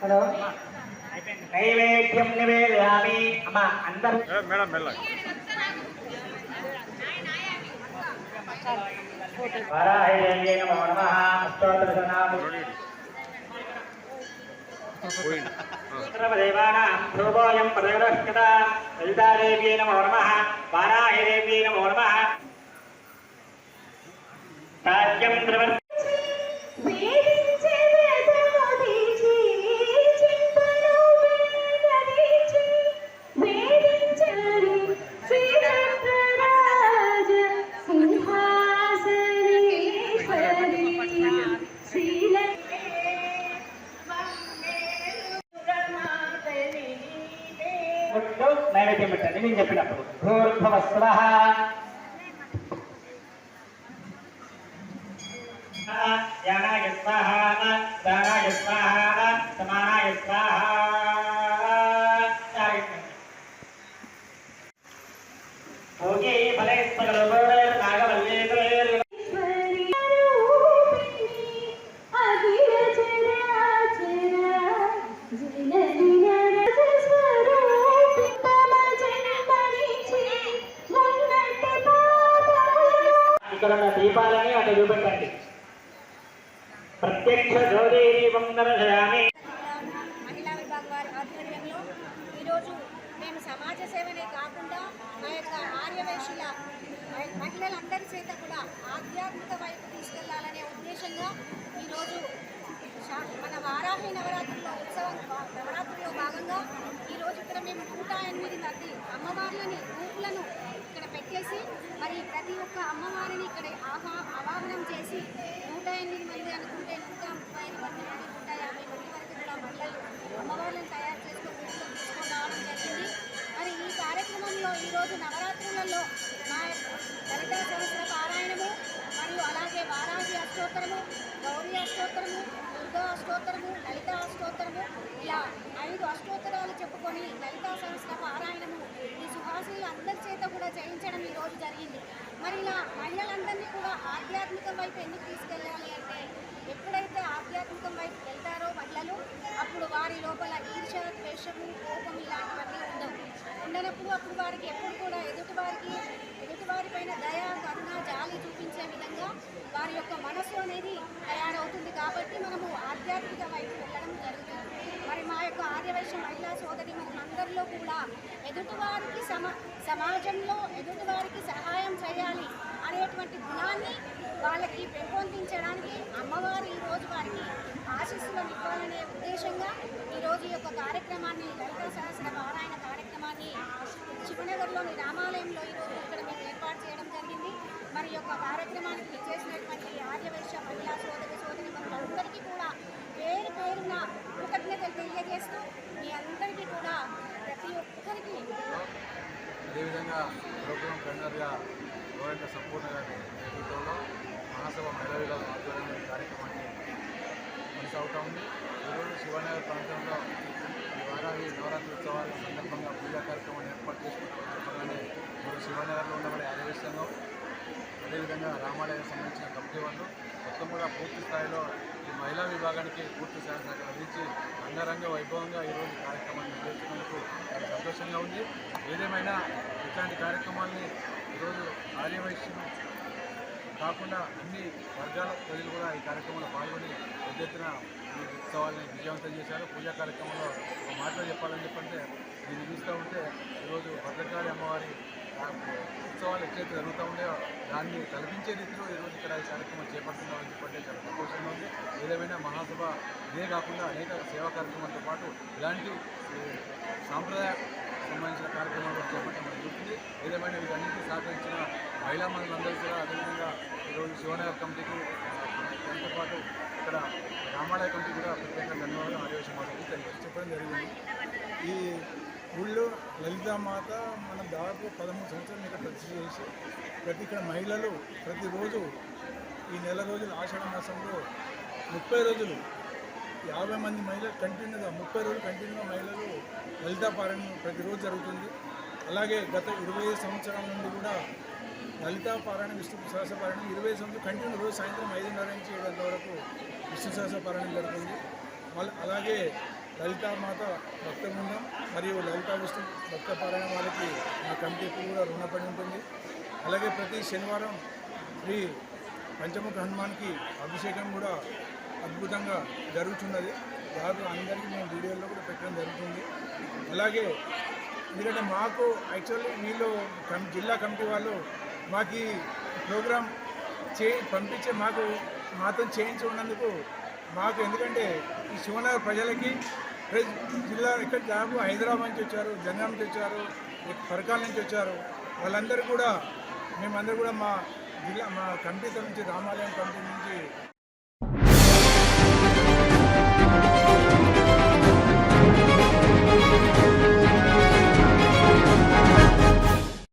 Hello నైవేద్యం నివేదయామి అమ్మ అందరూ మేడం మెల్ల వారాహేయ నమో నమః అష్టోత్తరశనాము సర్వదేవానాం ధ్రువోయం ప్రదక్షిణ లలితాదేవ్యై నమో నమః వారాహేదేవ్యై నమో నమః రాజ్యం ధ్రువ నైవేద్యం పెట్టండి నేను చెప్పినప్పుడు భూర్భువ స్వః యానాయ స్వాహ దానాయ స్వాహ సమానాయ స్వాహ ఓకే ఫలే స్పగలవరే నాగవల్లేదే ఇక్కడ ఉన్న దీపాలని అటు చూపెట్టండి ప్రత్యక్ష జ్యోతిదీపం దర్శయామి. మహిళా విభాగం వారి ఆధ్వర్యంలో ఈరోజు మేము సమాజ సేవనే కాకుండా మా యొక్క ఆర్యవేశుల మహిళలందరి చేత కూడా ఆధ్యాత్మిక వైపు తీసుకెళ్లాలనే ఉద్దేశంగా ఈరోజు మన వారాహి నవరాత్రిలో భాగంగా ఈరోజు ఇక్కడ మేము 108 మంది అమ్మవార్లని రూపులను ఇక్కడ పెట్టేసి మరి ప్రతి ఒక్క అమ్మవారిని ఇక్కడ ఆవాహనం చేసి 108 మంది అనుకుంటే 135 మంది నుండి 150 మంది వరకు కూడా మహిళలు అమ్మవార్లను తయారు తీసుకొని రావడం జరిగింది. మరి ఈ కార్యక్రమంలో ఈరోజు నవరాత్రులలో మా లలితా సహస్ర పారాయణము మరియు అలాగే వారాహి అష్టోత్తరము, గౌరీ అష్టోత్తరము, దుర్గా అష్టోత్తరము, లలితా అష్టోత్తరము ఇలా 5 అష్టోత్తరాలు చెప్పుకొని లలితా సహస్ర పారాయణము ఈ సుహాసినులు అందరి చేత కూడా చేయించడం ఈరోజు జరిగింది. మరి ఇలా మహిళలందరినీ కూడా ఆధ్యాత్మికం వైపు ఎందుకు తీసుకెళ్ళాలి అంటే ఎప్పుడైతే ఆధ్యాత్మికం వైపు వెళ్తారో మహిళలు అప్పుడు వారి లోపల ఈర్ష్య, ద్వేషము, కోపం ఇలాంటివన్నీ ఉండనప్పుడు అప్పుడు వారికి ఎప్పుడు కూడా ఎదుటివారిపైన దయ, కరుణ, జాలి చూపించే విధంగా వారి యొక్క మనసు అనేది తయారవుతుంది. కాబట్టి మనము ఆధ్యాత్మిక వైపు వెళ్ళడం జరుగుతుంది. మరి మా యొక్క ఆర్యవైశ్య మహిళా సోదరి అందరిలో కూడా ఎదుటివారికి సమాజంలో ఎదుటివారికి సహాయం చేయాలి అనేటువంటి గుణాన్ని వాళ్ళకి పెంపొందించడానికి అమ్మవారు ఈరోజు వారికి ఆశీస్సులను ఇవ్వాలనే ఉద్దేశంగా ఈరోజు ఈ యొక్క కార్యక్రమాన్ని లలితా సహస్ర పారాయణ కార్యక్రమాన్ని శివనగర్లోని రామాలయంలో ఈరోజు ఇక్కడ మేము ఏర్పాటు చేయడం జరిగింది. మరి యొక్క కార్యక్రమానికి చేసినటువంటి ఆర్యవైశ్య మహిళా సోదరి మనందరికీ కూడా పేరు పేరున కృతజ్ఞతలు తెలియజేస్తూ మీ అందరికీ కూడా ప్రతి ఒక్కరికి అదేవిధంగా ప్రోగ్రాం కన్వీనర్గా గోరంట సంపూర్ణ గారి నేతృత్వంలో మహాసభ మహిళా విభాగం ఆధ్వర్యంలో ఈ కార్యక్రమాన్ని కొనసాగుతూ ఉంది. ఈరోజు శివనగర్ ప్రాంతంలో ఈ వారాహి నవరాత్రి ఉత్సవాల సందర్భంగా పూజా కార్యక్రమాన్ని ఏర్పాటు చేసుకుంటున్నామని ఈరోజు శివనగర్లో ఉన్నవాడి ఆదేశంగా అదేవిధంగా రామాలయానికి సంబంధించిన కమిటీ వాళ్ళు మొత్తం కూడా పూర్తి స్థాయిలో ఈ మహిళా విభాగానికి పూర్తి సహకారం అందించి అంగరంగ వైభవంగా ఈరోజు కార్యక్రమాన్ని నిర్వహించినందుకు చాలా సంతోషంగా ఉంది. ఏదేమైనా ఇట్లాంటి కార్యక్రమాల్ని ఈరోజు ఆర్యవైశ్యం కాకుండా అన్ని వర్గాల ప్రజలు కూడా ఈ కార్యక్రమంలో పాల్గొని పెద్ద ఎత్తున ఈ ఉత్సవాల్ని విజయవంతం చేశారు. పూజా కార్యక్రమంలో ఒక మాటలో చెప్పాలని చెప్పంటే దీన్ని చూస్తూ ఉంటే ఈరోజు భద్రకాళి అమ్మవారి ఉత్సవాలు ఎట్లయితే జరుగుతూ ఉండేవో దాన్ని కల్పించే రీతిలో ఈరోజు ఇక్కడ ఈ కార్యక్రమం చేపడుతున్నామని చెప్పంటే చాలా సంతోషంగా ఉంది. ఏదేమైనా మహాసభ ఇదే కాకుండా అనేక సేవా కార్యక్రమాలతో పాటు ఇలాంటి సాంప్రదాయ సంబంధించిన కార్యక్రమాలు చేపట్టడం జరుగుతుంది. ఏదేమైనా వీటన్నింటినీ సహకరించిన మహిళా మనులందరూ కూడా అదేవిధంగా ఈరోజు శివనగర్ కమిటీకి దాంతో పాటు ఇక్కడ రామాలయ కమిటీ కూడా ప్రత్యేకంగా ధన్యవాదాలు ఆదేశం చెప్పడం జరిగింది. ఈ ఊళ్ళో లలితామాత మనం దాదాపు 13 సంవత్సరాలు ఇక్కడ ప్రతిష్ఠ చేసి ఇక్కడ మహిళలు ప్రతిరోజు ఈ నెల రోజులు ఆషాఢ మాసంలో 30 రోజులు 50 మంది మహిళలు కంటిన్యూగా 30 రోజులు కంటిన్యూగా మహిళలు లలితా పారాయణం ప్రతిరోజు జరుగుతుంది. అలాగే గత 25 సంవత్సరాల నుండి కూడా లలితా పారాయణం, విష్ణు సహస్ర పారాయణం 25 సంవత్సరాలు కంటిన్యూ రోజు సాయంత్రం 5:30 నుంచి 7 గంటల వరకు విష్ణు సహస్ర పారాయణం జరుగుతుంది. అలాగే లలితామాత భక్త బృందం మరియు లలితా విష్ణు భక్త పారాయణ వారికి మా కమిటీ ఎప్పుడు కూడా రుణపడి ఉంటుంది. అలాగే ప్రతి శనివారం శ్రీ పంచముఖ హనుమాన్కి అభిషేకం కూడా అద్భుతంగా జరుగుతున్నది. దాదాపు అందరికీ మేము వీడియోలో కూడా పెట్టడం జరుగుతుంది. అలాగే ఎందుకంటే మాకు యాక్చువల్లీ వీళ్ళు జిల్లా కమిటీ వాళ్ళు మాకు ఈ ప్రోగ్రాం పంపించే మాతో చేయించి ఉన్నందుకు మాకు ఎందుకంటే ఈ శివనగర్ ప్రజలకి జిల్లా ఇక్కడ దాదాపు హైదరాబాద్ నుంచి వచ్చారు, జనగాం నుంచి వచ్చారు, పరకాల నుంచి వచ్చారు. వాళ్ళందరూ కూడా మేమందరూ కూడా మా కమిటీ నుంచి రామాలయం కమిటీ నుంచి